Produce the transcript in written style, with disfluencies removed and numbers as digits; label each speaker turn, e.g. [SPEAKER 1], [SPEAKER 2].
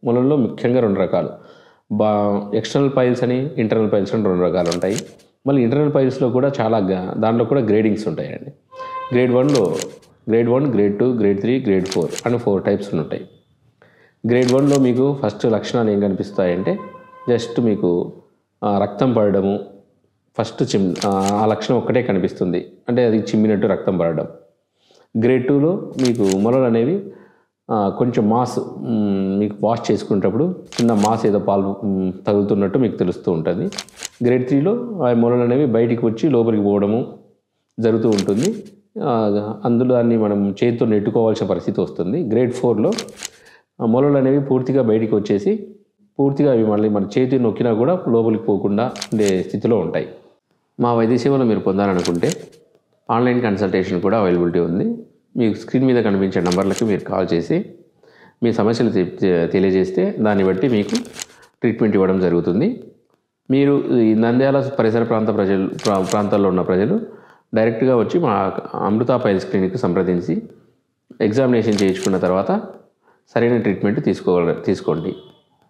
[SPEAKER 1] మొలల్లో ముఖ్యంగా 2 రకాలు. బా ఎక్స్టర్నల్ పైల్స్ అని, ఇంటర్నల్ పైల్స్ అని 2 రకాలు ఉంటాయి. మళ్ళీ ఇంటర్నల్ పైల్స్లో కూడా చాలా దాంట్లో కూడా గ్రేడింగ్స్ ఉంటాయండి. గ్రేడ్ 1లో గ్రేడ్ 1, గ్రేడ్ 2, గ్రేడ్ 3, గ్రేడ్ 4 అని 4 టైప్స్ ఉంటాయి. గ్రేడ్ 1లో మీకు ఫస్ట్ లక్షణాలు ఏం కనిపిస్తాయంటే జస్ట్ మీకు రక్తం పడడము, ఫస్ట్ ఆ లక్షణం ఒక్కటే కనిపిస్తుంది, అంటే అది చిమ్మినట్టు రక్తం పడడం. గ్రేడ్ 2లో మీకు మొలలు అనేవి కొంచెం మాస్ మీకు వాష్ చేసుకునేటప్పుడు చిన్న మాస్ ఏదో పాలు తగులుతున్నట్టు మీకు తెలుస్తూ ఉంటుంది. గ్రేడ్ 3లో ఆ మొలలు అనేవి బయటికి వచ్చి లోపలికి పోవడము జరుగుతూ ఉంటుంది. అందులో దాన్ని మనం చేతితో నెట్టుకోవాల్సిన పరిస్థితి వస్తుంది. గ్రేడ్ 4లో మొలలు అనేవి పూర్తిగా బయటికి వచ్చేసి పూర్తిగా అవి మళ్ళీ మన చేతి నొక్కినా కూడా లోపలికి పోకుండా ఉండే స్థితిలో ఉంటాయి. మా వైద్య సేవలు మీరు పొందాలనుకుంటే ఆన్లైన్ కన్సల్టేషన్ కూడా అవైలబిలిటీ ఉంది. మీకు స్క్రీన్ మీద కనిపించే నంబర్లకు మీరు కాల్ చేసి మీ సమస్యలు తెలియజేస్తే దాన్ని బట్టి మీకు ట్రీట్మెంట్ ఇవ్వడం జరుగుతుంది. మీరు ఈ నంద్యాల పరిసర ప్రాంతాల్లో ఉన్న ప్రజలు డైరెక్ట్గా వచ్చి మా అమృత పైల్స్ క్లినిక్ సంప్రదించి ఎగ్జామినేషన్ చేయించుకున్న తర్వాత సరైన ట్రీట్మెంట్ తీసుకోండి.